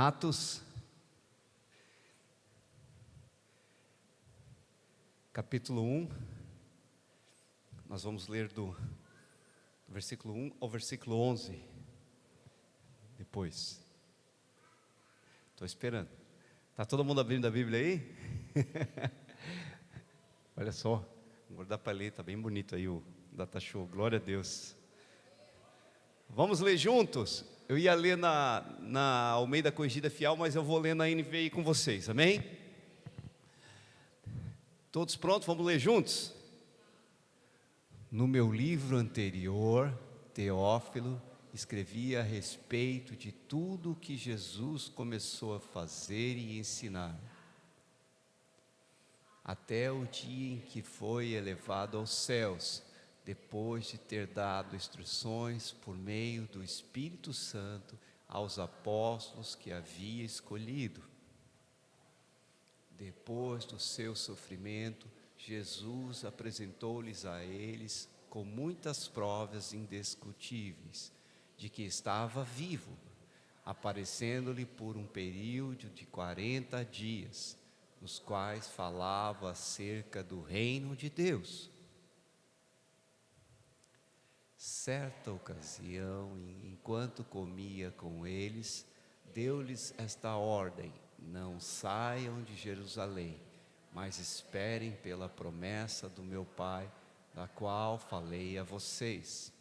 Atos, capítulo 1, nós vamos ler do versículo 1 ao versículo 11, depois. Estou esperando. Está todo mundo abrindo a Bíblia aí? Olha só, vou guardar para ler, está bem bonito aí o Data Show, glória a Deus. Vamos ler juntos? Eu ia ler na Almeida Corrigida Fiel, mas eu vou ler na NVI com vocês, amém? Todos prontos? Vamos ler juntos? No meu livro anterior, Teófilo, escrevi a respeito de tudo o que Jesus começou a fazer e ensinar, até o dia em que foi elevado aos céus, depois de ter dado instruções por meio do Espírito Santo aos apóstolos que havia escolhido. Depois do seu sofrimento, Jesus apresentou-lhes a eles com muitas provas indiscutíveis de que estava vivo, aparecendo-lhe por um período de 40 dias, nos quais falava acerca do reino de Deus. Certa ocasião, enquanto comia com eles, deu-lhes esta ordem: não saiam de Jerusalém, mas esperem pela promessa do meu Pai, da qual falei a vocês.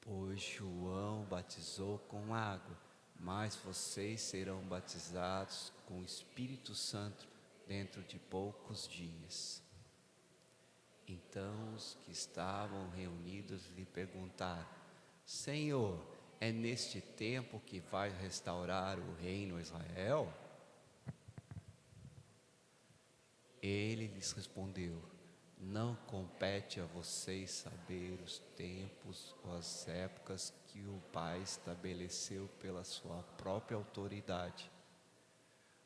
Pois João batizou com água, mas vocês serão batizados com o Espírito Santo dentro de poucos dias. Então os que estavam reunidos lhe perguntaram: Senhor, é neste tempo que vai restaurar o reino a Israel? Ele lhes respondeu: não compete a vocês saber os tempos ou as épocas que o Pai estabeleceu pela sua própria autoridade,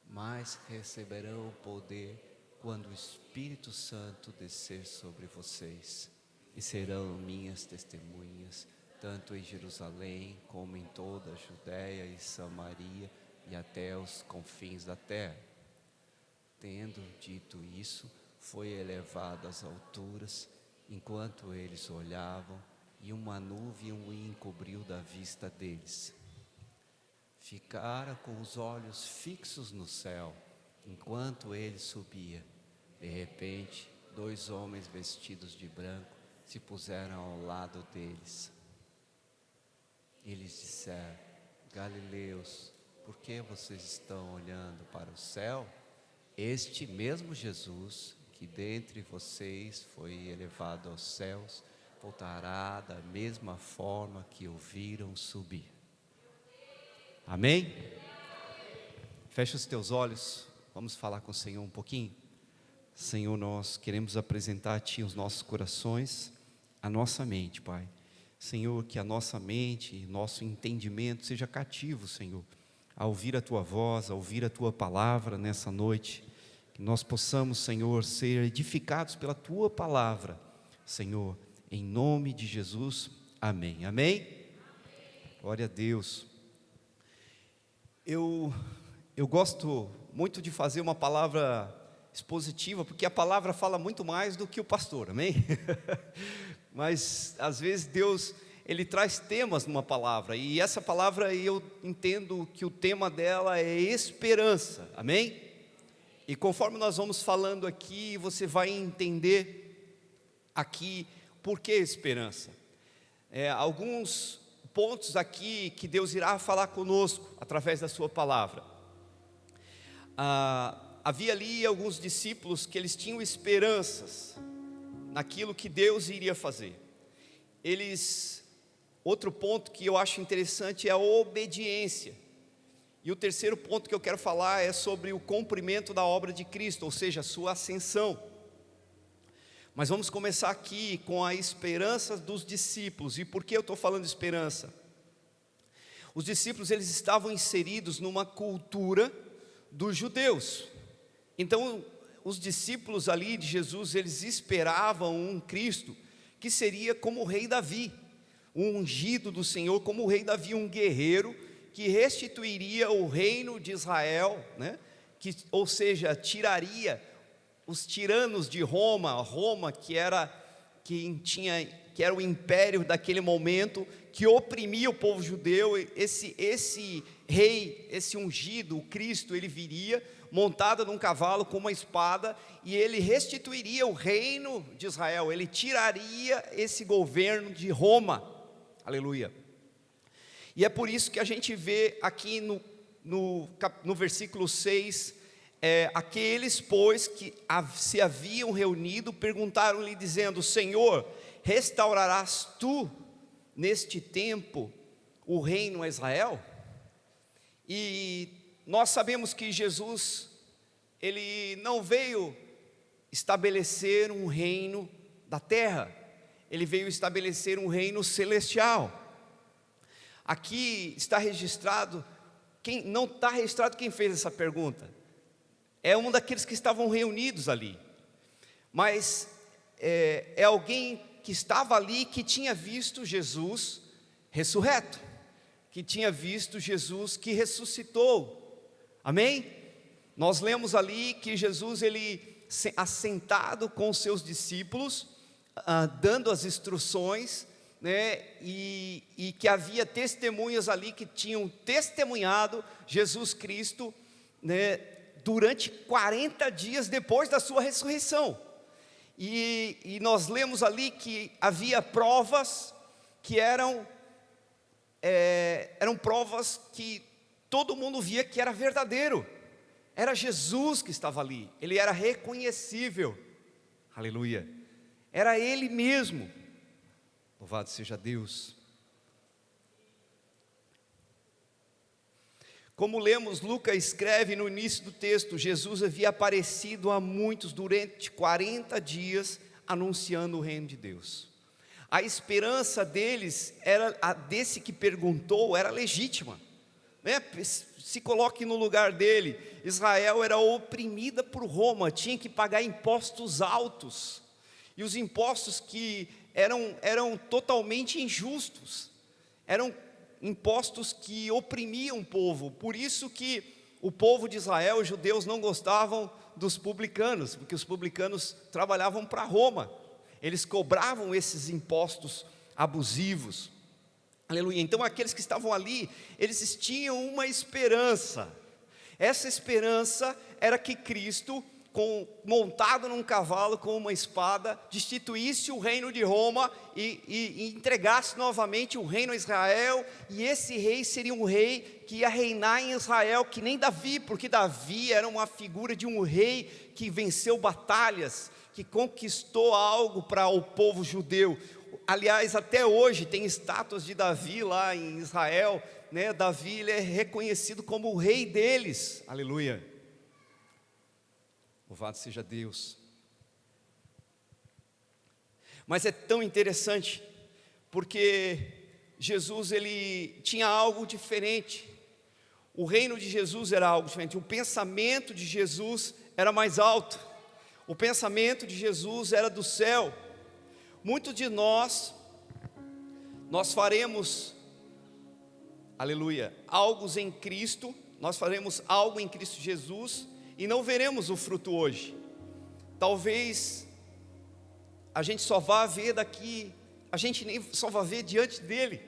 mas receberão o poder quando o Espírito Santo descer sobre vocês, e serão minhas testemunhas, tanto em Jerusalém como em toda a Judéia e Samaria e até os confins da terra. Tendo dito isso, foi elevado às alturas, enquanto eles olhavam, e uma nuvem o encobriu da vista deles. Ficara com os olhos fixos no céu, enquanto ele subia. De repente, 2 homens vestidos de branco se puseram ao lado deles. Eles disseram: Galileus, por que vocês estão olhando para o céu? Este mesmo Jesus, que dentre vocês foi elevado aos céus, voltará da mesma forma que o viram subir. Amém? Fecha os teus olhos, vamos falar com o Senhor um pouquinho. Senhor, nós queremos apresentar a Ti os nossos corações, a nossa mente, Pai. Senhor, que a nossa mente, nosso entendimento seja cativo, Senhor, a ouvir a Tua voz, a ouvir a Tua palavra nessa noite. Que nós possamos, Senhor, ser edificados pela Tua palavra, Senhor, em nome de Jesus, amém. Amém? Glória a Deus. Eu gosto muito de fazer uma palavra expositiva, porque a palavra fala muito mais do que o pastor, amém? Mas às vezes Deus, Ele traz temas numa palavra, e essa palavra eu entendo que o tema dela é esperança, amém? E conforme nós vamos falando aqui, você vai entender aqui por que esperança. Alguns pontos aqui que Deus irá falar conosco através da sua palavra. Havia ali alguns discípulos que eles tinham esperanças naquilo que Deus iria fazer. Outro ponto que eu acho interessante é a obediência. E o terceiro ponto que eu quero falar é sobre o cumprimento da obra de Cristo, ou seja, a sua ascensão. Mas vamos começar aqui com a esperança dos discípulos. E por que eu estou falando de esperança? Os discípulos, eles estavam inseridos numa cultura dos judeus. Então, os discípulos ali de Jesus, eles esperavam um Cristo que seria como o rei Davi, um ungido do Senhor, como o rei Davi, um guerreiro que restituiria o reino de Israel, né? Ou seja, tiraria os tiranos de Roma, que era o império daquele momento, que oprimia o povo judeu. Esse rei, esse ungido, o Cristo, ele viria montado num cavalo com uma espada, e ele restituiria o reino de Israel, ele tiraria esse governo de Roma, aleluia. E é por isso que a gente vê aqui no versículo 6, aqueles, pois, que se haviam reunido, perguntaram-lhe dizendo: Senhor, restaurarás tu neste tempo o reino a Israel? E nós sabemos que Jesus, ele não veio estabelecer um reino da terra, ele veio estabelecer um reino celestial. Aqui está registrado, não está registrado quem fez essa pergunta, é um daqueles que estavam reunidos ali, mas é alguém que estava ali, que tinha visto Jesus ressurreto, que tinha visto Jesus que ressuscitou, amém? Nós lemos ali que Jesus, ele assentado com os seus discípulos, dando as instruções, né, e que havia testemunhas ali que tinham testemunhado Jesus Cristo, né, durante 40 dias depois da sua ressurreição. E nós lemos ali que havia provas que eram provas que todo mundo via que era verdadeiro. Era Jesus que estava ali, ele era reconhecível, aleluia, era ele mesmo, louvado seja Deus. Como lemos, Lucas escreve no início do texto, Jesus havia aparecido a muitos durante 40 dias, anunciando o reino de Deus. A esperança deles, desse que perguntou, era legítima, né? Se coloque no lugar dele. Israel era oprimida por Roma, tinha que pagar impostos altos, e os impostos que eram totalmente injustos, eram impostos que oprimiam o povo. Por isso que o povo de Israel, os judeus, não gostavam dos publicanos, porque os publicanos trabalhavam para Roma, eles cobravam esses impostos abusivos, aleluia. Então aqueles que estavam ali, eles tinham uma esperança. Essa esperança era que Cristo, montado num cavalo com uma espada, destituísse o reino de Roma e entregasse novamente o reino a Israel. E esse rei seria um rei que ia reinar em Israel, que nem Davi, porque Davi era uma figura de um rei que venceu batalhas, que conquistou algo para o povo judeu. Aliás, até hoje tem estátuas de Davi lá em Israel, né? Davi, ele é reconhecido como o rei deles, aleluia, louvado seja Deus. Mas é tão interessante, porque Jesus, ele tinha algo diferente. O reino de Jesus era algo diferente, o pensamento de Jesus era mais alto, o pensamento de Jesus era do céu. Muitos de nós faremos, aleluia, algo em Cristo, nós faremos algo em Cristo Jesus, e não veremos o fruto hoje. Talvez a gente só vá ver daqui, a gente nem só vá ver diante dele,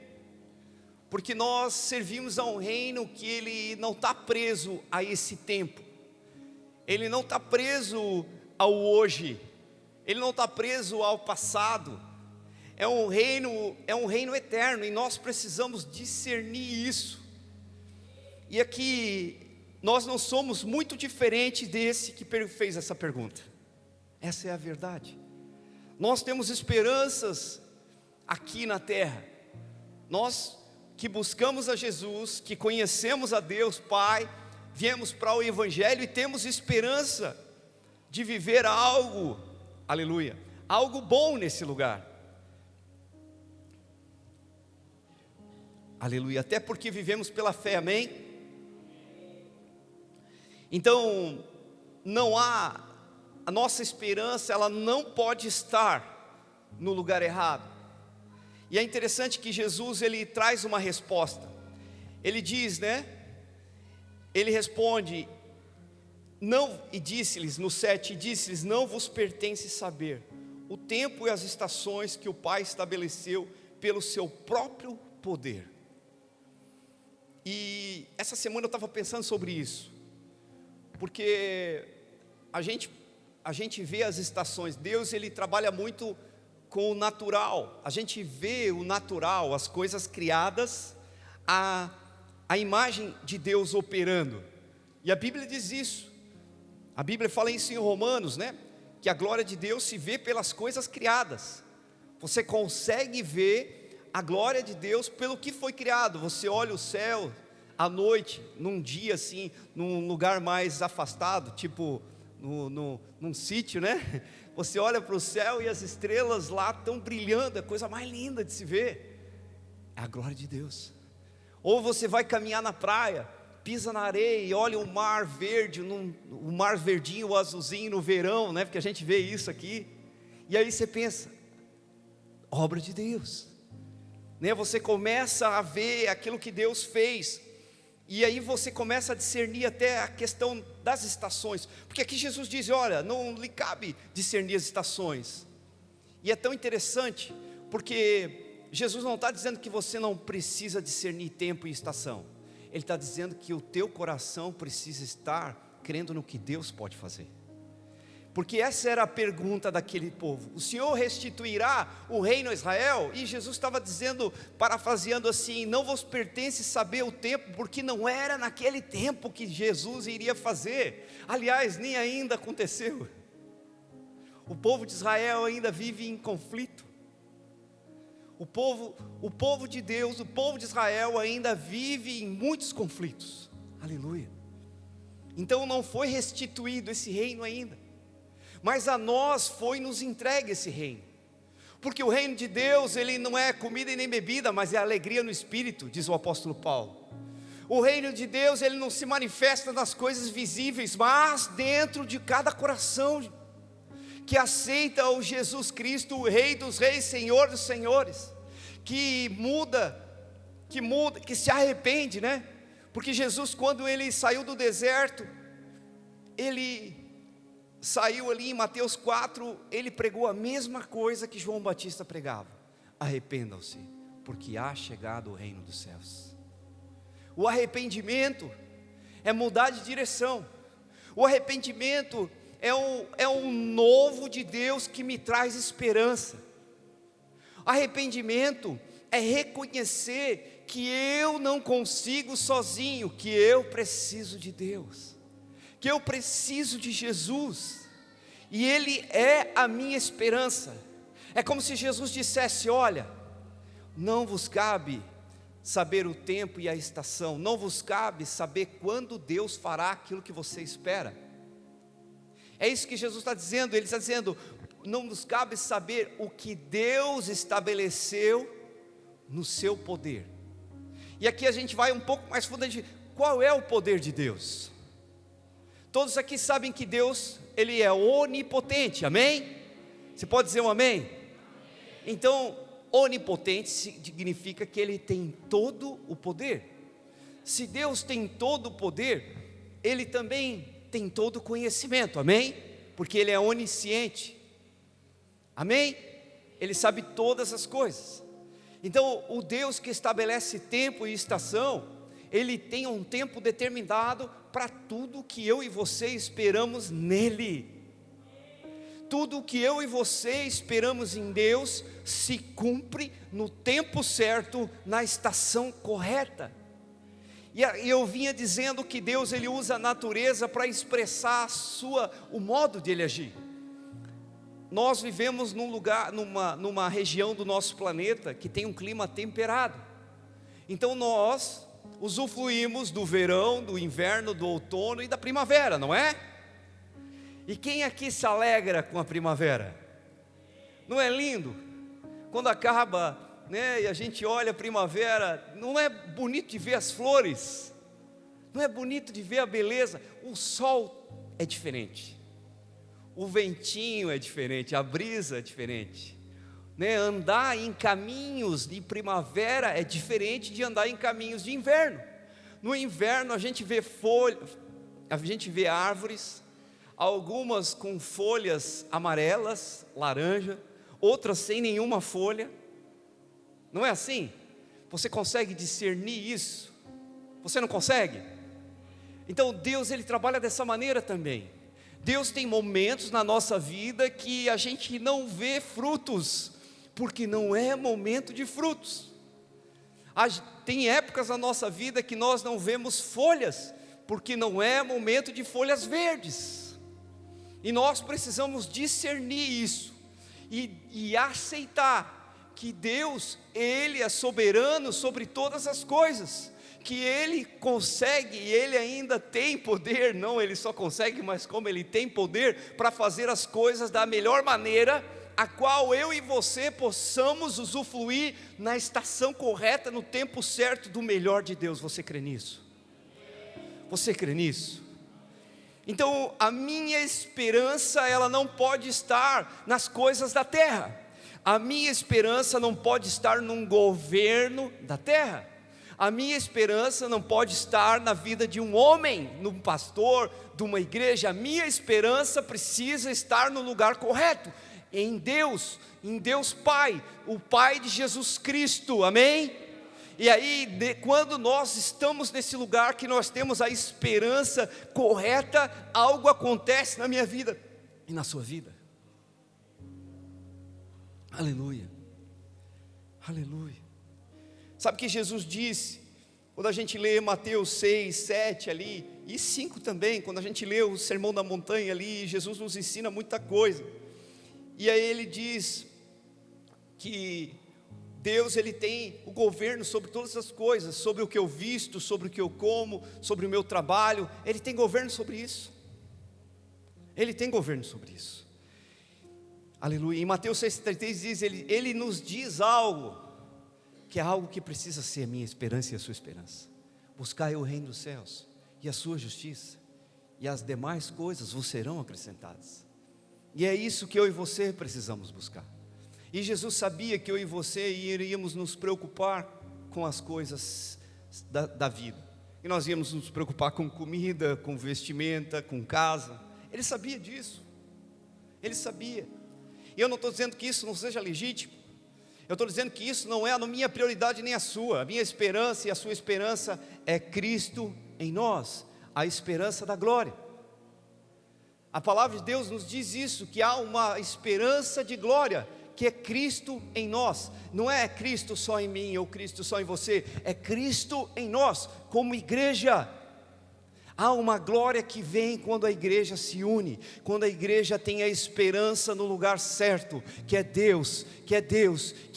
porque nós servimos a um reino que ele não está preso a esse tempo, ele não está preso ao hoje, ele não está preso ao passado. É um reino eterno, e nós precisamos discernir isso. E aqui nós não somos muito diferentes desse que fez essa pergunta. Essa é a verdade. Nós temos esperanças aqui na terra. Nós que buscamos a Jesus, que conhecemos a Deus Pai, viemos para o Evangelho e temos esperança de viver algo, aleluia, algo bom nesse lugar. Aleluia, até porque vivemos pela fé, amém? Então, a nossa esperança, ela não pode estar no lugar errado. E é interessante que Jesus, ele traz uma resposta. Ele diz, né? Ele responde, não, e disse-lhes, no 7, e disse-lhes, não vos pertence saber o tempo e as estações que o Pai estabeleceu pelo seu próprio poder. E essa semana eu estava pensando sobre isso, porque a gente vê as estações. Deus, ele trabalha muito com o natural. A gente vê o natural, as coisas criadas, a imagem de Deus operando. E a Bíblia diz isso. A Bíblia fala isso em Romanos, né? Que a glória de Deus se vê pelas coisas criadas. Você consegue ver a glória de Deus pelo que foi criado. Você olha o céu à noite, num dia assim, num lugar mais afastado, tipo num sítio, né? Você olha para o céu e as estrelas lá estão brilhando, é a coisa mais linda de se ver. É a glória de Deus. Ou você vai caminhar na praia, pisa na areia e olha o mar verde, o mar verdinho, o azulzinho no verão, né? Porque a gente vê isso aqui. E aí você pensa, obra de Deus, né? Você começa a ver aquilo que Deus fez. E aí você começa a discernir até a questão das estações. Porque aqui Jesus diz, olha, não lhe cabe discernir as estações. E é tão interessante, porque Jesus não está dizendo que você não precisa discernir tempo e estação. Ele está dizendo que o teu coração precisa estar crendo no que Deus pode fazer. Porque essa era a pergunta daquele povo. O Senhor restituirá o reino a Israel? E Jesus estava dizendo, parafraseando assim, não vos pertence saber o tempo, porque não era naquele tempo que Jesus iria fazer. Aliás, nem ainda aconteceu. O povo de Israel ainda vive em conflito. O povo de Deus, o povo de Israel ainda vive em muitos conflitos. Aleluia. Então não foi restituído esse reino ainda. Mas a nós foi nos entregue esse reino. Porque o reino de Deus, ele não é comida e nem bebida, mas é alegria no Espírito, diz o apóstolo Paulo. O reino de Deus, ele não se manifesta nas coisas visíveis, mas dentro de cada coração que aceita o Jesus Cristo, o Rei dos Reis, Senhor dos Senhores, que se arrepende, né? Porque Jesus, quando ele saiu do deserto, ele saiu ali em Mateus 4, ele pregou a mesma coisa que João Batista pregava: arrependam-se, porque há chegado o reino dos céus. O arrependimento é mudar de direção. O arrependimento é um novo de Deus que me traz esperança. Arrependimento é reconhecer que eu não consigo sozinho, que eu preciso de Deus, que eu preciso de Jesus, e Ele é a minha esperança. É como se Jesus dissesse: olha, não vos cabe saber o tempo e a estação, não vos cabe saber quando Deus fará aquilo que você espera. É isso que Jesus está dizendo. Ele está dizendo, não nos cabe saber o que Deus estabeleceu no seu poder. E aqui a gente vai um pouco mais fundo. Qual é o poder de Deus? Todos aqui sabem que Deus, Ele é onipotente, amém? Você pode dizer um amém? Então, onipotente significa que Ele tem todo o poder. Se Deus tem todo o poder, Ele também tem todo o conhecimento, amém? Porque Ele é onisciente, amém? Ele sabe todas as coisas. Então, o Deus que estabelece tempo e estação, Ele tem um tempo determinado para tudo que eu e você esperamos nele. Tudo que eu e você esperamos em Deus se cumpre no tempo certo, na estação correta. E eu vinha dizendo que Deus, Ele usa a natureza para expressar o modo de Ele agir. Nós vivemos num lugar, numa região do nosso planeta que tem um clima temperado. Então nós usufruímos do verão, do inverno, do outono e da primavera, não é? E quem aqui se alegra com a primavera? Não é lindo? Quando acaba, né, e a gente olha a primavera, não é bonito de ver as flores? Não é bonito de ver a beleza? O sol é diferente, o ventinho é diferente, a brisa é diferente, né? Andar em caminhos de primavera é diferente de andar em caminhos de inverno. No inverno a gente vê árvores, algumas com folhas amarelas, laranja, outras sem nenhuma folha. Não é assim? Você consegue discernir isso? Você não consegue? Então Deus, Ele trabalha dessa maneira também. Deus tem momentos na nossa vida que a gente não vê frutos, porque não é momento de frutos. Tem épocas na nossa vida que nós não vemos folhas, porque não é momento de folhas verdes. E nós precisamos discernir isso e aceitar que Deus, Ele é soberano sobre todas as coisas, que Ele consegue, e Ele ainda tem poder, não Ele só consegue, mas como Ele tem poder para fazer as coisas da melhor maneira, a qual eu e você possamos usufruir na estação correta, no tempo certo do melhor de Deus. Você crê nisso? Você crê nisso? Então a minha esperança, ela não pode estar nas coisas da terra, a minha esperança não pode estar num governo da terra, a minha esperança não pode estar na vida de um homem, num pastor, de uma igreja. A minha esperança precisa estar no lugar correto, em Deus Pai, o Pai de Jesus Cristo, amém? E aí, quando nós estamos nesse lugar, que nós temos a esperança correta, algo acontece na minha vida e na sua vida. Aleluia, aleluia. Sabe o que Jesus disse, quando a gente lê Mateus 6, 7 ali, e 5 também, quando a gente lê o Sermão da Montanha ali, Jesus nos ensina muita coisa. E aí ele diz que Deus, Ele tem o governo sobre todas as coisas, sobre o que eu visto, sobre o que eu como, sobre o meu trabalho. Ele tem governo sobre isso. Ele tem governo sobre isso. Aleluia. Em Mateus 6,33 diz, ele nos diz algo, que é algo que precisa ser a minha esperança e a sua esperança. Buscai o reino dos céus e a sua justiça, e as demais coisas vos serão acrescentadas. E é isso que eu e você precisamos buscar. E Jesus sabia que eu e você iríamos nos preocupar com as coisas da vida, e nós íamos nos preocupar com comida, com vestimenta, com casa. Ele sabia disso, Ele sabia. E eu não estou dizendo que isso não seja legítimo, eu estou dizendo que isso não é a minha prioridade nem a sua. A minha esperança e a sua esperança é Cristo em nós, a esperança da glória. A palavra de Deus nos diz isso, que há uma esperança de glória, que é Cristo em nós. Não é Cristo só em mim ou Cristo só em você, é Cristo em nós, como igreja. Há uma glória que vem quando a igreja se une, quando a igreja tem a esperança no lugar certo, que é Deus, que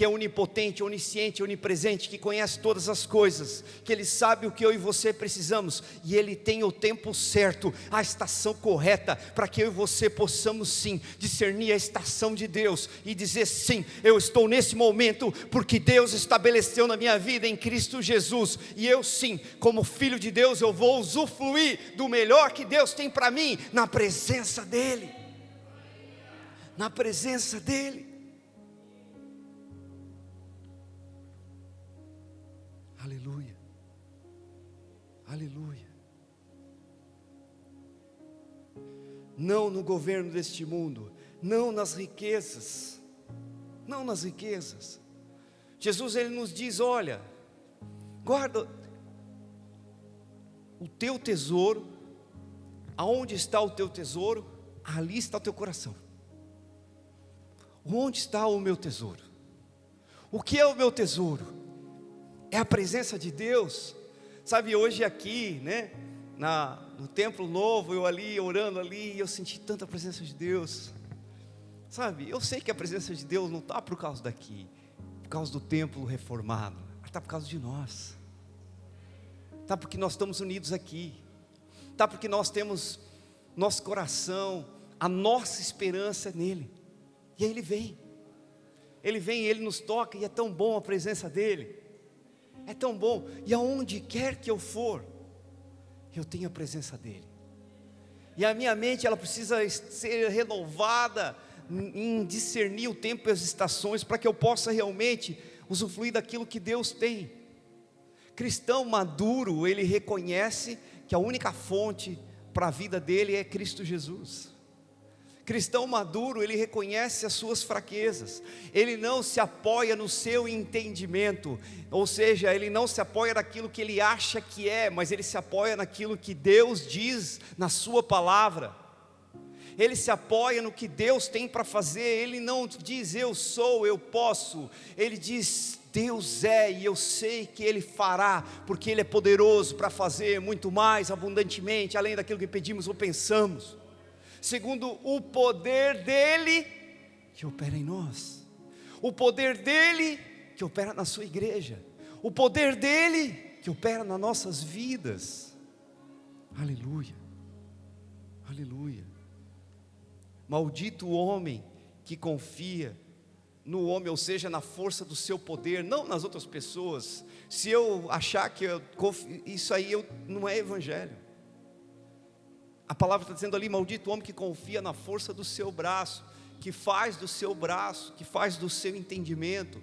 é onipotente, onisciente, onipresente, que conhece todas as coisas, que Ele sabe o que eu e você precisamos, e Ele tem o tempo certo, a estação correta, para que eu e você possamos sim, discernir a estação de Deus, e dizer sim, eu estou nesse momento, porque Deus estabeleceu na minha vida em Cristo Jesus, e eu sim, como filho de Deus, eu vou usufruir do melhor que Deus tem para mim, na presença dEle, na presença dEle. Aleluia, aleluia. Não no governo deste mundo, não nas riquezas, não nas riquezas. Jesus, Ele nos diz, olha, guarda o teu tesouro. Aonde está o teu tesouro, ali está o teu coração. Onde está o meu tesouro? O que é o meu tesouro? É a presença de Deus. Sabe, hoje aqui, né, no templo novo, eu ali, orando ali, eu senti tanta presença de Deus. Sabe, eu sei que a presença de Deus não está por causa daqui, por causa do templo reformado, mas está por causa de nós. Está porque nós estamos unidos aqui, está porque nós temos nosso coração, a nossa esperança nele, e aí Ele vem, Ele nos toca, e é tão bom a presença dEle, é tão bom, e aonde quer que eu for, eu tenho a presença dEle, e a minha mente, ela precisa ser renovada, em discernir o tempo e as estações, para que eu possa realmente usufruir daquilo que Deus tem. Cristão maduro, ele reconhece que a única fonte para a vida dele é Cristo Jesus. Cristão maduro, ele reconhece as suas fraquezas, ele não se apoia no seu entendimento, ou seja, ele não se apoia naquilo que ele acha que é, mas ele se apoia naquilo que Deus diz na sua palavra. Ele se apoia no que Deus tem para fazer. Ele não diz eu sou, eu posso, ele diz Deus é, e eu sei que Ele fará, porque Ele é poderoso para fazer muito mais abundantemente, além daquilo que pedimos ou pensamos, segundo o poder dEle que opera em nós, o poder dEle que opera na sua igreja, o poder dEle que opera nas nossas vidas. Aleluia, aleluia. Maldito o homem que confia no homem, ou seja, na força do seu poder, não nas outras pessoas. Se eu achar que isso aí não é evangelho. A palavra está dizendo ali, maldito o homem que confia na força do seu braço, que faz do seu braço, que faz do seu entendimento,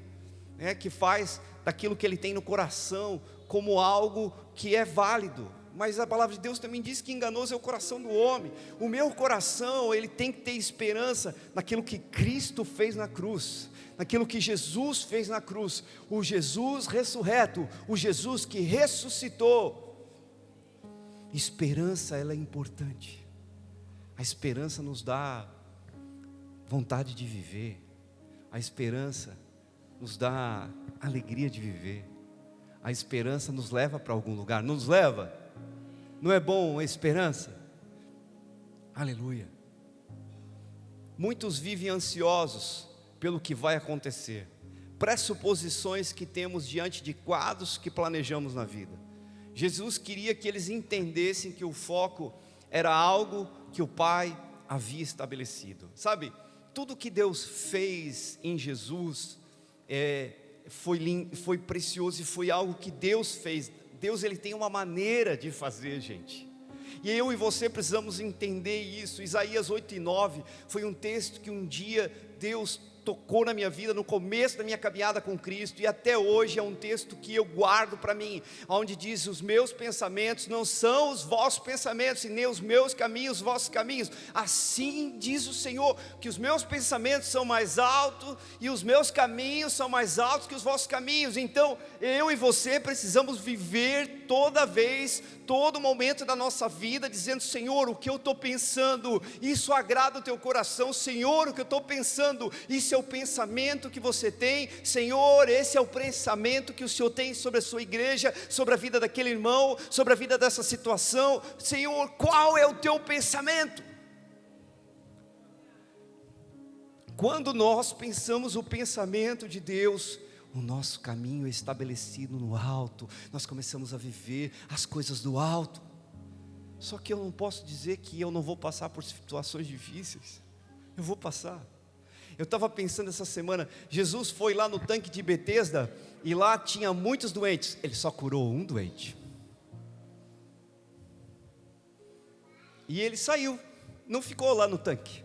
que faz daquilo que ele tem no coração, como algo que é válido. Mas a palavra de Deus também diz que enganoso é o coração do homem. O meu coração, ele tem que ter esperança naquilo que Cristo fez na cruz, naquilo que Jesus fez na cruz, o Jesus ressurreto, o Jesus que ressuscitou. Esperança, ela é importante. A esperança nos dá vontade de viver, a esperança nos dá alegria de viver, a esperança nos leva para algum lugar, não nos leva? Não é bom a esperança? Aleluia. Muitos vivem ansiosos pelo que vai acontecer, pressuposições que temos diante de quadros que planejamos na vida. Jesus queria que eles entendessem que o foco era algo que o Pai havia estabelecido. Sabe, tudo que Deus fez em Jesus foi precioso e foi algo que Deus fez. Deus, ele tem uma maneira de fazer, gente, e eu e você precisamos entender isso. Isaías 8:9 foi um texto que um dia Deus tocou na minha vida, no começo da minha caminhada com Cristo, e até hoje é um texto que eu guardo para mim, onde diz: os meus pensamentos não são os vossos pensamentos, e nem os meus caminhos os vossos caminhos. Assim diz o Senhor, que os meus pensamentos são mais altos, e os meus caminhos são mais altos que os vossos caminhos. Então, eu e você precisamos viver toda vez, todo momento da nossa vida, dizendo: Senhor, o que eu estou pensando, isso agrada o teu coração? Senhor, o que eu estou pensando, isso é o pensamento que você tem? Senhor, esse é o pensamento que o Senhor tem sobre a sua igreja, sobre a vida daquele irmão, sobre a vida dessa situação? Senhor, qual é o teu pensamento? Quando nós pensamos o pensamento de Deus, o nosso caminho é estabelecido no alto, nós começamos a viver as coisas do alto. Só que eu não posso dizer que eu não vou passar por situações difíceis. Eu vou passar. Eu estava pensando essa semana, Jesus foi lá no tanque de Betesda, e lá tinha muitos doentes, Ele só curou um doente, e Ele saiu, não ficou lá no tanque.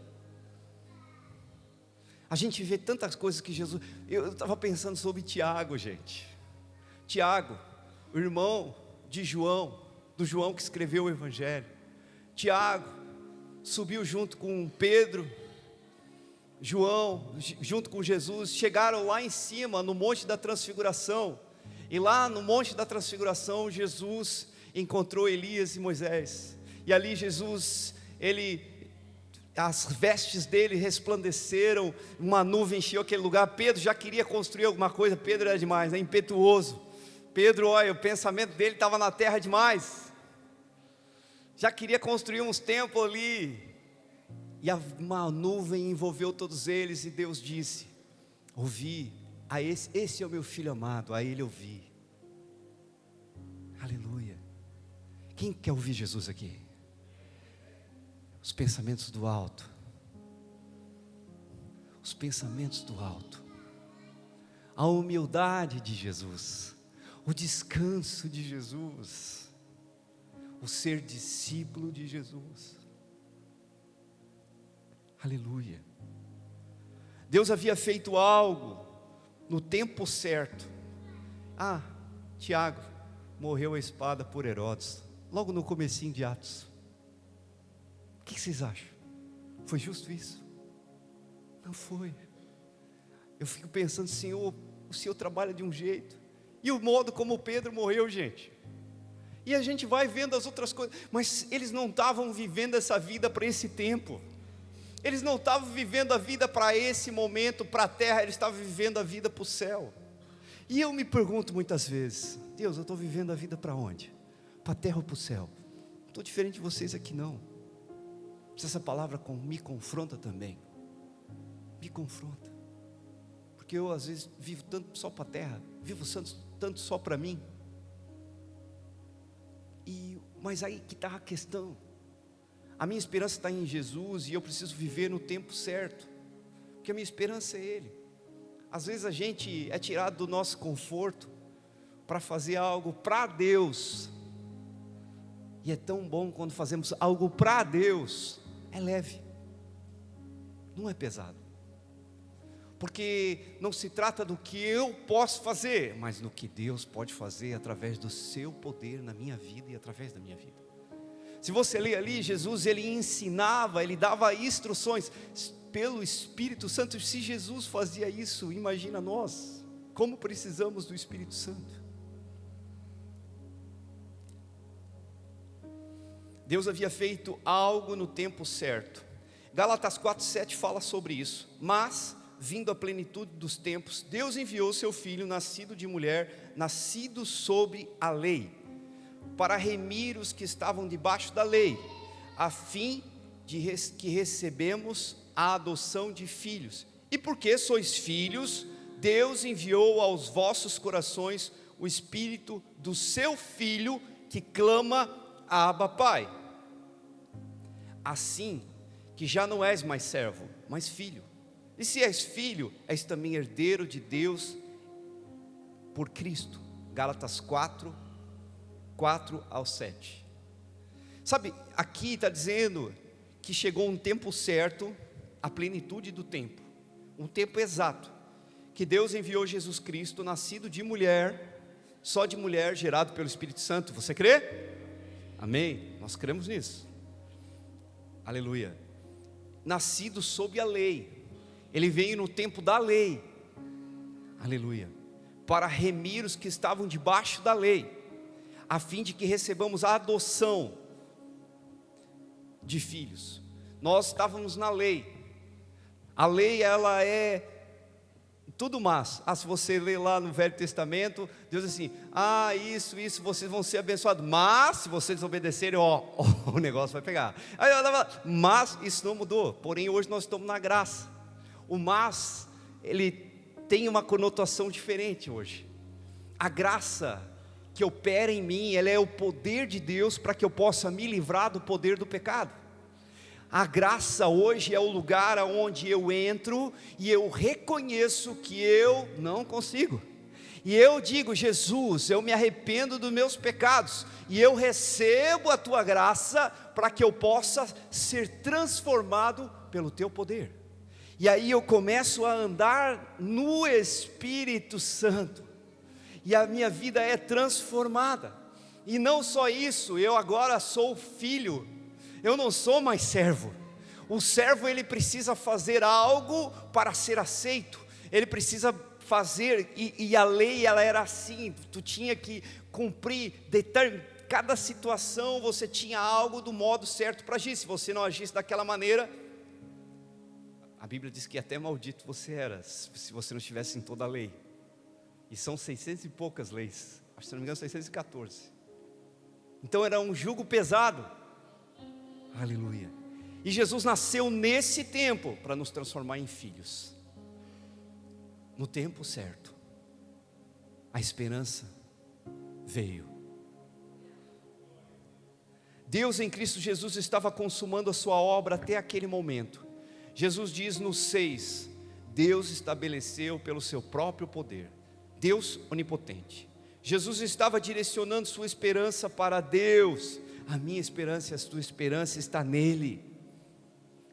A gente vê tantas coisas que Jesus... Eu estava pensando sobre Tiago, gente. Tiago, o irmão de João, do João que escreveu o Evangelho. Tiago subiu junto com Pedro, João, junto com Jesus, chegaram lá em cima, no Monte da Transfiguração. E lá no Monte da Transfiguração, Jesus encontrou Elias e Moisés. E ali Jesus, as vestes dele resplandeceram, uma nuvem encheu aquele lugar. Pedro já queria construir alguma coisa. Pedro era demais, impetuoso. Pedro, olha, o pensamento dele estava na terra demais, já queria construir uns templos ali. E uma nuvem envolveu todos eles, e Deus disse: ouvi, esse é o meu filho amado, a ele ouvi. Aleluia. Quem quer ouvir Jesus aqui? Os pensamentos do alto, os pensamentos do alto, a humildade de Jesus, o descanso de Jesus, o ser discípulo de Jesus. Aleluia. Deus havia feito algo no tempo certo. Tiago, morreu a espada por Herodes, logo no comecinho de Atos. O que vocês acham? Foi justo isso? Não foi. Eu fico pensando, Senhor, o Senhor trabalha de um jeito, e o modo como Pedro morreu, gente, e a gente vai vendo as outras coisas, mas eles não estavam vivendo essa vida para esse tempo, eles não estavam vivendo a vida para esse momento, para a terra, eles estavam vivendo a vida para o céu. E eu me pergunto muitas vezes, Deus, eu estou vivendo a vida para onde? Para a terra ou para o céu? Não estou diferente de vocês aqui não. Se essa palavra me confronta também, me confronta, porque eu às vezes vivo tanto só para a terra, vivo tanto só para mim, mas aí que está a questão, a minha esperança está em Jesus, e eu preciso viver no tempo certo, porque a minha esperança é Ele. Às vezes a gente é tirado do nosso conforto, para fazer algo para Deus, e é tão bom quando fazemos algo para Deus, é leve, não é pesado, porque não se trata do que eu posso fazer, mas no que Deus pode fazer através do seu poder na minha vida e através da minha vida. Se você ler ali, Jesus ele ensinava, ele dava instruções pelo Espírito Santo. Se Jesus fazia isso, imagina nós, como precisamos do Espírito Santo. Deus havia feito algo no tempo certo. Gálatas 4:7 fala sobre isso. Mas, vindo a plenitude dos tempos, Deus enviou seu Filho, nascido de mulher, nascido sobre a lei, para remir os que estavam debaixo da lei, a fim de que recebemos a adoção de filhos. E porque sois filhos, Deus enviou aos vossos corações o Espírito do seu Filho, que clama: Abba, Pai. Assim que já não és mais servo, mas filho. E se és filho, és também herdeiro de Deus por Cristo. Gálatas 4:4-7. Sabe, aqui está dizendo que chegou um tempo certo, a plenitude do tempo, um tempo exato, que Deus enviou Jesus Cristo, nascido de mulher, só de mulher, gerado pelo Espírito Santo. Você crê? Amém? Nós cremos nisso. Aleluia. Nascido sob a lei, ele veio no tempo da lei, aleluia, para remir os que estavam debaixo da lei, a fim de que recebamos a adoção de filhos. Nós estávamos na lei, a lei ela é tudo mas. Se você ler lá no Velho Testamento, Deus diz assim: isso, vocês vão ser abençoados, mas se vocês obedecerem, o negócio vai pegar. Mas isso não mudou, porém hoje nós estamos na graça. O mas, ele tem uma conotação diferente hoje. A graça que opera em mim, ela é o poder de Deus para que eu possa me livrar do poder do pecado. A graça hoje é o lugar onde eu entro e eu reconheço que eu não consigo, e eu digo: Jesus, eu me arrependo dos meus pecados, e eu recebo a tua graça para que eu possa ser transformado pelo teu poder. E aí eu começo a andar no Espírito Santo, e a minha vida é transformada. E não só isso, eu agora sou filho, eu não sou mais servo. O servo ele precisa fazer algo para ser aceito, ele precisa fazer, e a lei ela era assim, tu tinha que cumprir, cada situação você tinha algo do modo certo para agir. Se você não agisse daquela maneira, a Bíblia diz que até maldito você era, se você não estivesse em toda a lei. E são 600 e poucas leis, acho que se não me engano 614. Então era um jugo pesado. Aleluia. E Jesus nasceu nesse tempo para nos transformar em filhos, no tempo certo. A esperança veio. Deus em Cristo Jesus estava consumando a sua obra até aquele momento. Jesus diz no 6: Deus estabeleceu pelo seu próprio poder, Deus onipotente. Jesus estava direcionando sua esperança para Deus. A minha esperança e a tua esperança está nele.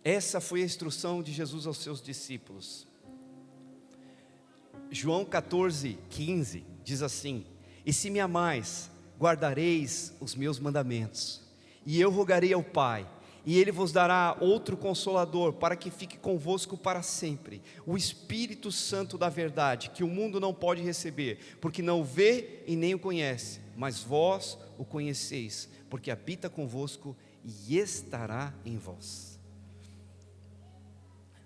Essa foi a instrução de Jesus aos seus discípulos. João 14:15 diz assim: E se me amais, guardareis os meus mandamentos, e eu rogarei ao Pai, e Ele vos dará outro Consolador, para que fique convosco para sempre, o Espírito Santo da verdade, que o mundo não pode receber, porque não o vê e nem o conhece, mas vós o conheceis, porque habita convosco e estará em vós.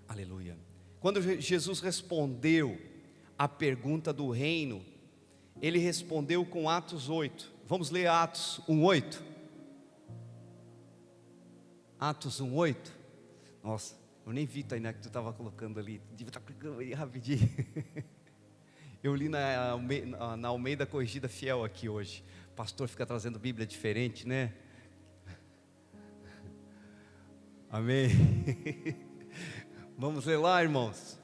Aleluia. Quando Jesus respondeu a pergunta do reino, Ele respondeu com Atos 8, vamos ler Atos 1:8? Atos 1:8, nossa, eu nem vi, Tainá, que tu estava colocando ali, devia estar clicando aí rapidinho. Eu li na Almeida Corrigida Fiel aqui hoje. O pastor fica trazendo Bíblia diferente, né? Amém. Vamos ler lá, irmãos.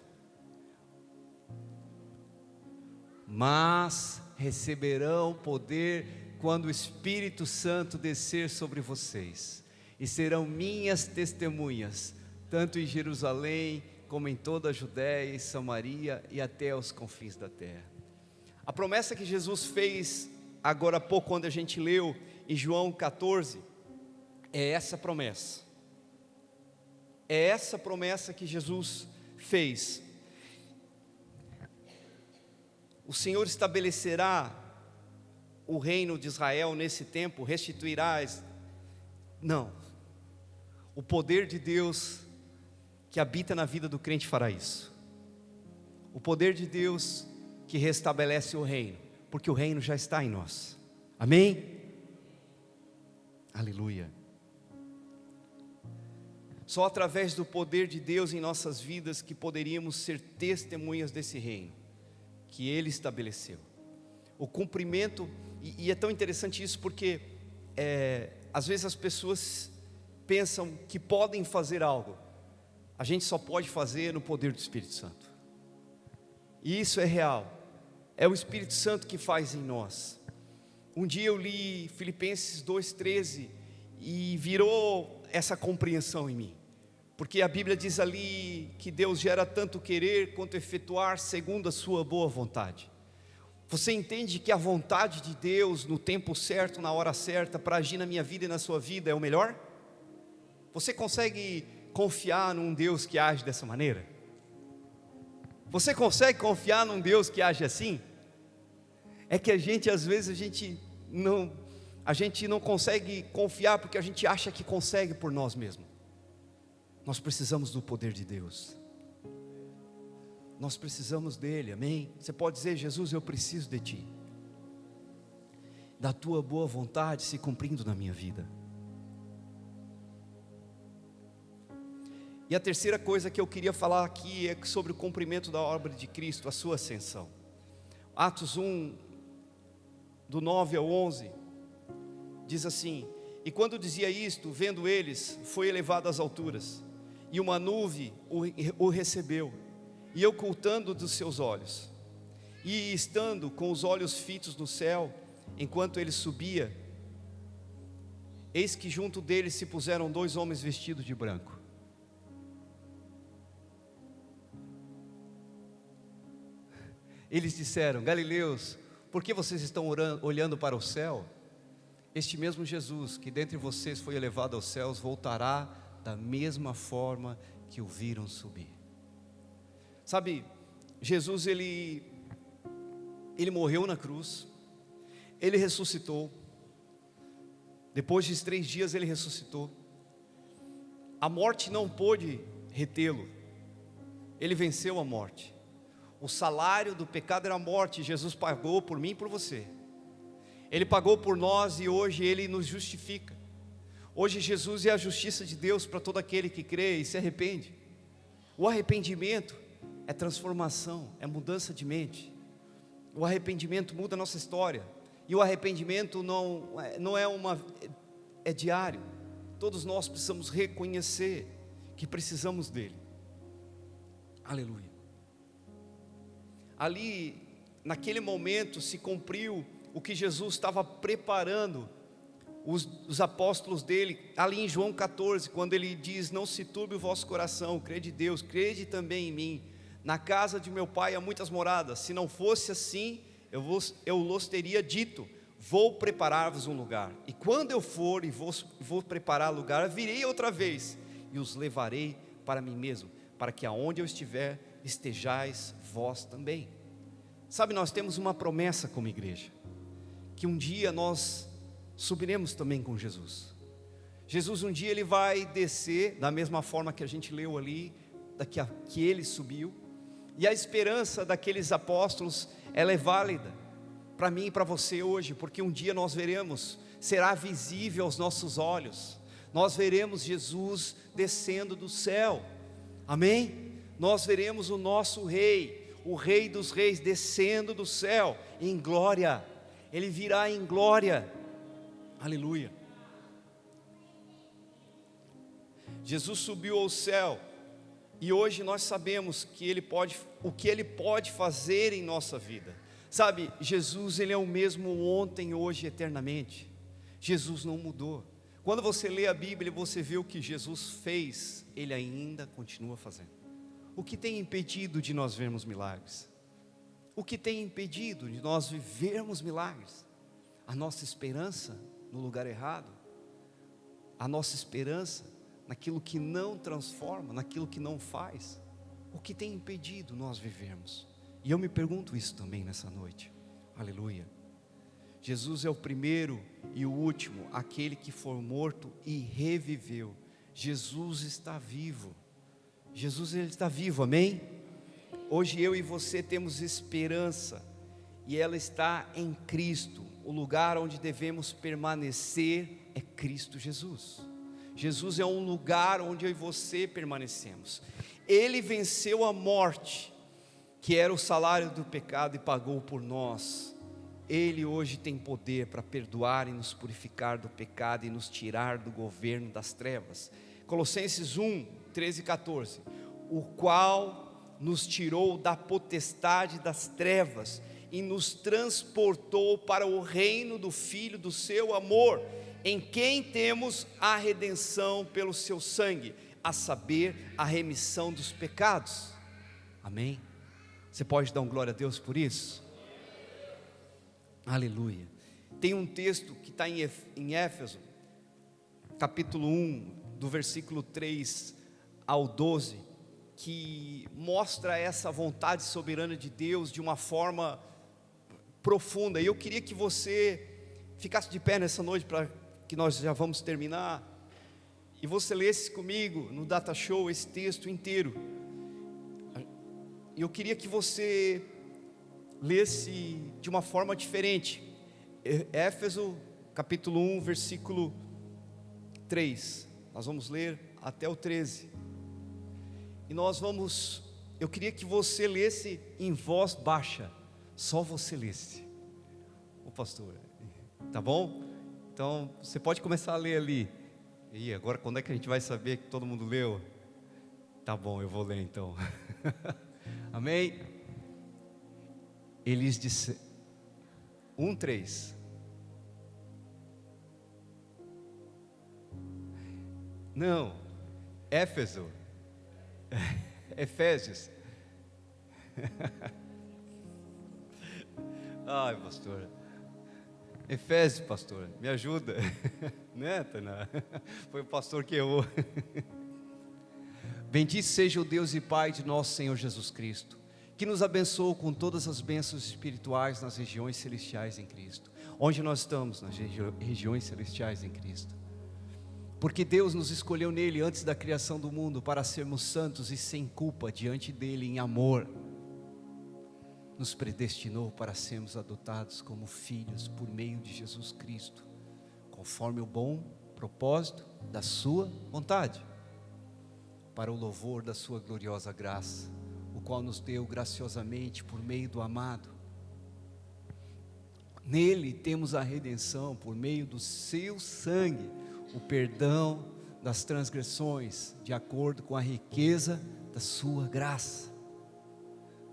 Mas receberão poder quando o Espírito Santo descer sobre vocês, e serão minhas testemunhas, tanto em Jerusalém, como em toda a Judéia e Samaria, e até aos confins da terra. A promessa que Jesus fez, agora há pouco, quando a gente leu em João 14, é essa promessa. É essa promessa que Jesus fez. O Senhor estabelecerá o reino de Israel nesse tempo, restituirá. Não, o poder de Deus que habita na vida do crente fará isso. O poder de Deus que restabelece o reino, porque o reino já está em nós. Amém? Aleluia. Só através do poder de Deus em nossas vidas que poderíamos ser testemunhas desse reino que Ele estabeleceu. O cumprimento, e é tão interessante isso porque às vezes as pessoas pensam que podem fazer algo. A gente só pode fazer no poder do Espírito Santo. E isso é real. É o Espírito Santo que faz em nós. Um dia eu li Filipenses 2:13 e virou essa compreensão em mim. Porque a Bíblia diz ali que Deus gera tanto querer quanto efetuar segundo a sua boa vontade. Você entende que a vontade de Deus no tempo certo, na hora certa, para agir na minha vida e na sua vida é o melhor? Você consegue confiar num Deus que age dessa maneira? Você consegue confiar num Deus que age assim? É que às vezes a gente não consegue confiar porque a gente acha que consegue por nós mesmos. Nós precisamos do poder de Deus. Nós precisamos dele, amém? Você pode dizer: Jesus, eu preciso de ti, da tua boa vontade se cumprindo na minha vida. E a terceira coisa que eu queria falar aqui é sobre o cumprimento da obra de Cristo, a sua ascensão. Atos 1, do 9 ao 11, diz assim: e quando dizia isto, vendo eles, foi elevado às alturas, e uma nuvem o recebeu, e ocultando dos seus olhos, e estando com os olhos fitos no céu, enquanto ele subia, eis que junto dele se puseram 2 homens vestidos de branco. Eles disseram: Galileus, por que vocês estão olhando para o céu? Este mesmo Jesus, que dentre vocês foi elevado aos céus, voltará da mesma forma que o viram subir. Sabe, Jesus ele morreu na cruz, ele ressuscitou, depois de 3 dias ele ressuscitou, a morte não pôde retê-lo, ele venceu a morte. O salário do pecado era a morte, Jesus pagou por mim e por você. Ele pagou por nós e hoje Ele nos justifica. Hoje Jesus é a justiça de Deus para todo aquele que crê e se arrepende. O arrependimento é transformação, é mudança de mente. O arrependimento muda a nossa história. E o arrependimento é diário. Todos nós precisamos reconhecer que precisamos dele. Aleluia. Ali, naquele momento, se cumpriu o que Jesus estava preparando os apóstolos dele, ali em João 14, quando ele diz: não se turbe o vosso coração, crede em Deus, crede também em mim. Na casa de meu pai há muitas moradas, se não fosse assim, eu vos teria dito: vou preparar-vos um lugar, e quando eu for e vou preparar lugar, virei outra vez, e os levarei para mim mesmo, para que aonde eu estiver, estejais vós também. Sabe, nós temos uma promessa como igreja, que um dia nós subiremos também com Jesus. Jesus um dia ele vai descer, da mesma forma que a gente leu ali, que ele subiu, e a esperança daqueles apóstolos, ela é válida, para mim e para você hoje, porque um dia nós veremos, será visível aos nossos olhos, nós veremos Jesus descendo do céu, amém? Nós veremos o nosso Rei, o Rei dos Reis descendo do céu, em glória, Ele virá em glória, aleluia. Jesus subiu ao céu, e hoje nós sabemos que o que Ele pode fazer em nossa vida. Sabe, Jesus ele é o mesmo ontem, hoje e eternamente. Jesus não mudou. Quando você lê a Bíblia, você vê o que Jesus fez, Ele ainda continua fazendo. O que tem impedido de nós vermos milagres? O que tem impedido de nós vivermos milagres? A nossa esperança no lugar errado? A nossa esperança naquilo que não transforma, naquilo que não faz? O que tem impedido nós vivermos? E eu me pergunto isso também nessa noite, aleluia. Jesus é o primeiro e o último, aquele que foi morto e reviveu. Jesus está vivo, Jesus ele está vivo, amém? Hoje eu e você temos esperança, e ela está em Cristo. O lugar onde devemos permanecer é Cristo Jesus. Jesus é um lugar onde eu e você permanecemos. Ele venceu a morte, que era o salário do pecado, e pagou por nós. Ele hoje tem poder para perdoar e nos purificar do pecado e nos tirar do governo das trevas. Colossenses 1, 13 e 14. O qual nos tirou da potestade das trevas e nos transportou para o reino do Filho do seu amor, em quem temos a redenção pelo seu sangue, a saber, a remissão dos pecados. Amém? Você pode dar um glória a Deus por isso? Aleluia. Tem um texto que está em Éfeso, capítulo 1, do versículo 3 ao 12, que mostra essa vontade soberana de Deus de uma forma profunda. E eu queria que você ficasse de pé nessa noite, para que nós já vamos terminar, e você lesse comigo no Data Show esse texto inteiro. E eu queria que você lesse de uma forma diferente. Éfeso capítulo 1, versículo 3. Nós vamos ler até o 13. E eu queria que você lesse em voz baixa. Só você lesse. Ô pastor, tá bom? Então, você pode começar a ler ali. E agora quando é que a gente vai saber que todo mundo leu? Tá bom, eu vou ler então. Amém? Eles disseram, 1:3. Não, Éfeso, Efésios. Ai, pastor, Efésios, pastor, me ajuda, né, Tana? Foi o pastor que errou. Bendito seja o Deus e Pai de nosso Senhor Jesus Cristo, que nos abençoou com todas as bênçãos espirituais nas regiões celestiais em Cristo. Onde nós estamos? Nas regiões celestiais em Cristo. Porque Deus nos escolheu nele antes da criação do mundo, para sermos santos e sem culpa diante dele em amor. Nos predestinou para sermos adotados como filhos por meio de Jesus Cristo, conforme o bom propósito da sua vontade, para o louvor da sua gloriosa graça, o qual nos deu graciosamente por meio do amado. Nele temos a redenção por meio do seu sangue, o perdão das transgressões, de acordo com a riqueza da sua graça,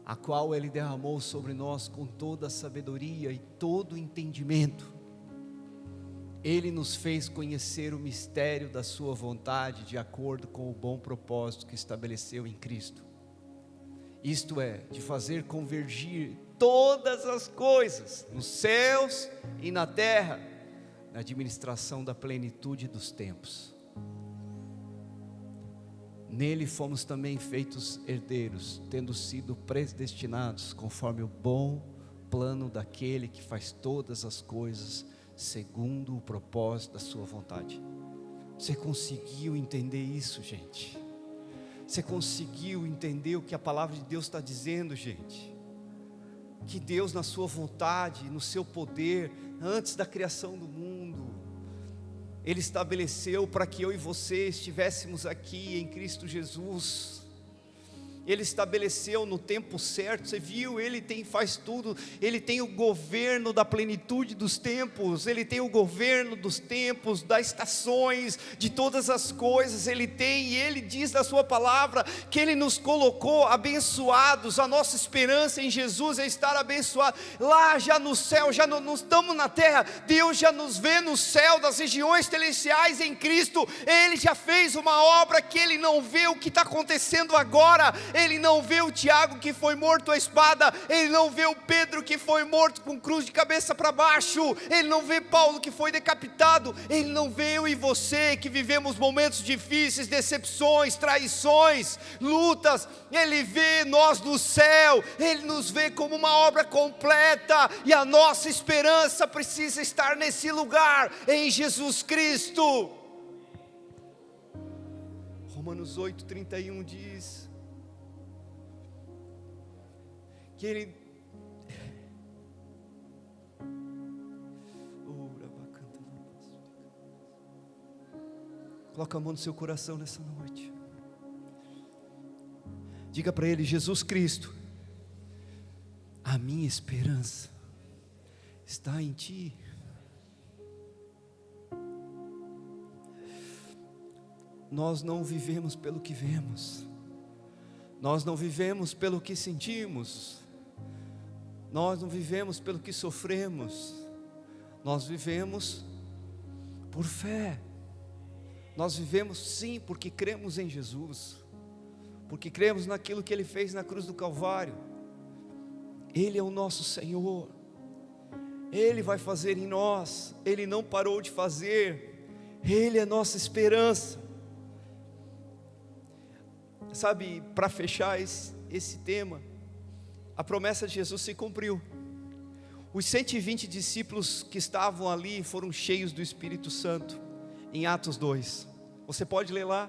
a qual Ele derramou sobre nós com toda a sabedoria e todo o entendimento. Ele nos fez conhecer o mistério da sua vontade, de acordo com o bom propósito que estabeleceu em Cristo. Isto é, de fazer convergir todas as coisas, nos céus e na terra, na administração da plenitude dos tempos. Nele fomos também feitos herdeiros, tendo sido predestinados conforme o bom plano daquele que faz todas as coisas segundo o propósito da sua vontade. Você conseguiu entender isso, gente? Você conseguiu entender o que a palavra de Deus está dizendo, gente? Que Deus, na sua vontade, no seu poder, antes da criação do mundo, Ele estabeleceu para que eu e você estivéssemos aqui em Cristo Jesus. Ele estabeleceu no tempo certo, você viu, Ele faz tudo, Ele tem o governo da plenitude dos tempos, Ele tem o governo dos tempos, das estações, de todas as coisas, Ele tem, e Ele diz na sua palavra, que Ele nos colocou abençoados, a nossa esperança em Jesus é estar abençoado, lá já no céu, já não estamos na terra, Deus já nos vê no céu, das regiões celestiais em Cristo, Ele já fez uma obra que Ele não vê o que está acontecendo agora, Ele não vê o Tiago que foi morto à espada, Ele não vê o Pedro que foi morto com cruz de cabeça para baixo, Ele não vê Paulo que foi decapitado, Ele não vê eu e você que vivemos momentos difíceis, decepções, traições, lutas, Ele vê nós no céu, Ele nos vê como uma obra completa, e a nossa esperança precisa estar nesse lugar, em Jesus Cristo. Romanos 8:31 diz que Ele coloca a mão no seu coração nessa noite, diga para Ele: Jesus Cristo, a minha esperança está em Ti. Nós não vivemos pelo que vemos, nós não vivemos pelo que sentimos, nós não vivemos pelo que sofremos, nós vivemos por fé, nós vivemos sim porque cremos em Jesus, porque cremos naquilo que Ele fez na cruz do Calvário. Ele é o nosso Senhor, Ele vai fazer em nós, Ele não parou de fazer, Ele é nossa esperança. Sabe, para fechar esse tema, a promessa de Jesus se cumpriu. Os 120 discípulos que estavam ali foram cheios do Espírito Santo, em Atos 2, você pode ler lá,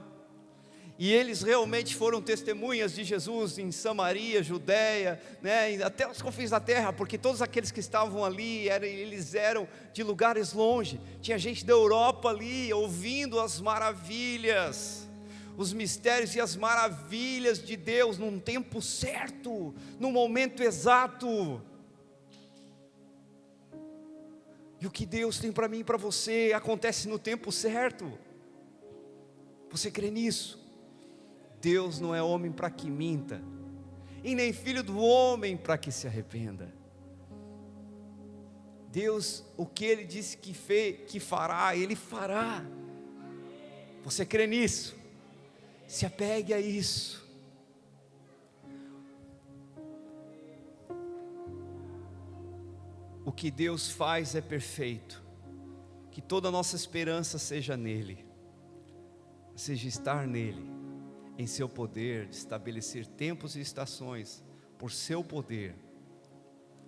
e eles realmente foram testemunhas de Jesus em Samaria, Judeia, né, até os confins da terra, porque todos aqueles que estavam ali, eles eram de lugares longe, tinha gente da Europa ali, ouvindo as maravilhas, os mistérios e as maravilhas de Deus, num tempo certo, no momento exato. E o que Deus tem para mim e para você, acontece no tempo certo. Você crê nisso? Deus não é homem para que minta, e nem filho do homem para que se arrependa. Deus, o que Ele disse que fará, Ele fará. Você crê nisso? Se apegue a isso. O que Deus faz é perfeito. Que toda a nossa esperança seja nele, seja estar nele, em seu poder de estabelecer tempos e estações, por seu poder,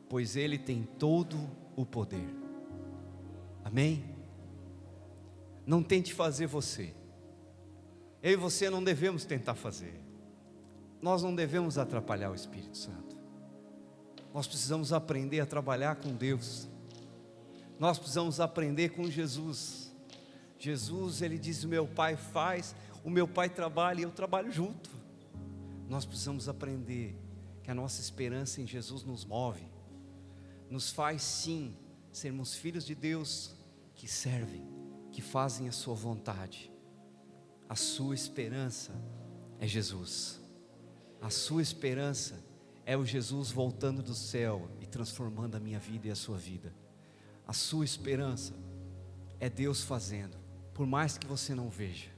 pois Ele tem todo o poder. Amém? Não tente fazer você. Eu e você não devemos tentar fazer. Nós não devemos atrapalhar o Espírito Santo. Nós precisamos aprender a trabalhar com Deus. Nós precisamos aprender com Jesus. Jesus, Ele diz: o meu Pai faz, o meu Pai trabalha e eu trabalho junto. Nós precisamos aprender que a nossa esperança em Jesus nos move, nos faz sim sermos filhos de Deus que servem, que fazem a sua vontade. A sua esperança é Jesus. A sua esperança é o Jesus voltando do céu e transformando a minha vida e a sua vida. A sua esperança é Deus fazendo, por mais que você não veja.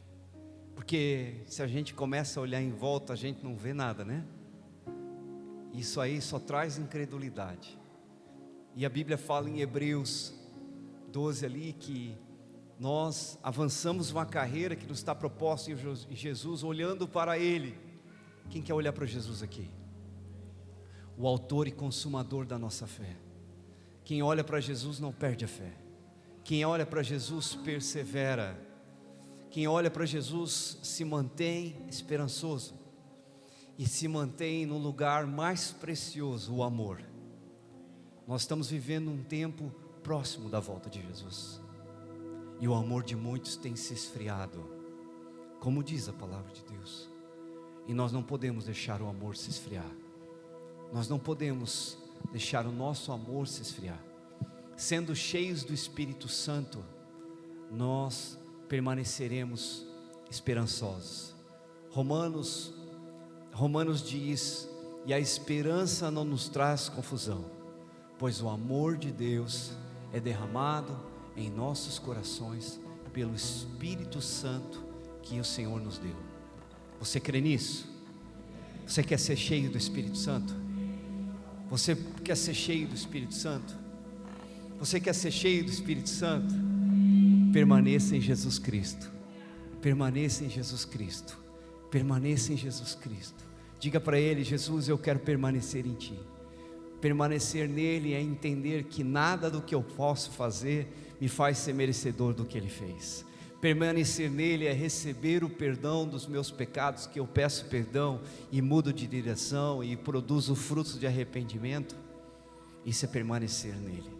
Porque se a gente começa a olhar em volta, a gente não vê nada, né? Isso aí só traz incredulidade. E a Bíblia fala em Hebreus 12 ali que nós avançamos uma carreira que nos está proposta em Jesus, olhando para Ele. Quem quer olhar para Jesus aqui? O autor e consumador da nossa fé. Quem olha para Jesus não perde a fé. Quem olha para Jesus persevera. Quem olha para Jesus se mantém esperançoso e se mantém no lugar mais precioso, o amor. Nós estamos vivendo um tempo próximo da volta de Jesus, e o amor de muitos tem se esfriado, como diz a palavra de Deus, e nós não podemos deixar o amor se esfriar. Nós não podemos deixar o nosso amor se esfriar. Sendo cheios do Espírito Santo, nós permaneceremos esperançosos. Romanos diz: e a esperança não nos traz confusão, pois o amor de Deus é derramado em nossos corações pelo Espírito Santo que o Senhor nos deu. Você crê nisso? Você quer ser cheio do Espírito Santo? Você quer ser cheio do Espírito Santo? Você quer ser cheio do Espírito Santo? Permaneça em Jesus Cristo. Permaneça em Jesus Cristo. Permaneça em Jesus Cristo. Diga para Ele: Jesus, eu quero permanecer em Ti. Permanecer nele é entender que nada do que eu posso fazer me faz ser merecedor do que Ele fez. Permanecer nele é receber o perdão dos meus pecados, que eu peço perdão e mudo de direção e produzo frutos de arrependimento. Isso é permanecer nele.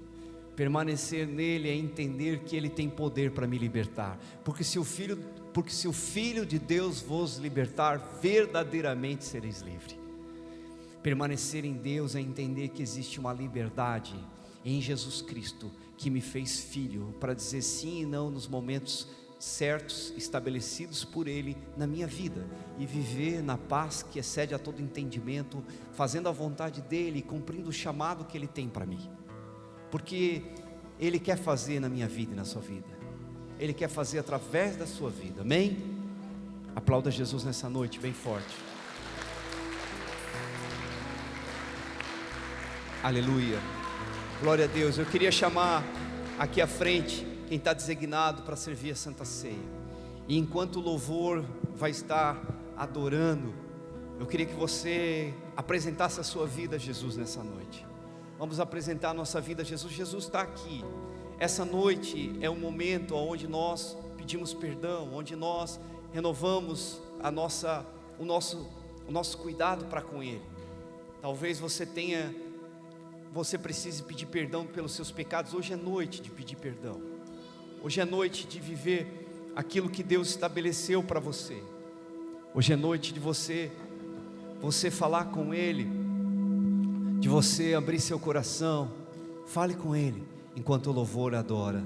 Permanecer nele é entender que Ele tem poder para me libertar, porque se o Filho de Deus vos libertar, verdadeiramente sereis livres. Permanecer em Deus é entender que existe uma liberdade em Jesus Cristo, que me fez filho, para dizer sim e não nos momentos certos, estabelecidos por Ele na minha vida, e viver na paz que excede a todo entendimento, fazendo a vontade dEle, cumprindo o chamado que Ele tem para mim, porque Ele quer fazer na minha vida e na sua vida, Ele quer fazer através da sua vida, amém? Aplauda Jesus nessa noite, bem forte. Aleluia, glória a Deus. Eu queria chamar aqui à frente quem está designado para servir a Santa Ceia, e enquanto o louvor vai estar adorando, eu queria que você apresentasse a sua vida a Jesus nessa noite. Vamos apresentar a nossa vida a Jesus. Jesus está aqui. Essa noite é um momento onde nós pedimos perdão, onde nós renovamos o nosso cuidado para com Ele. Talvez você precise pedir perdão pelos seus pecados. Hoje é noite de pedir perdão. Hoje é noite de viver aquilo que Deus estabeleceu para você. Hoje é noite de você falar com Ele, de você abrir seu coração. Fale com Ele enquanto o louvor adora.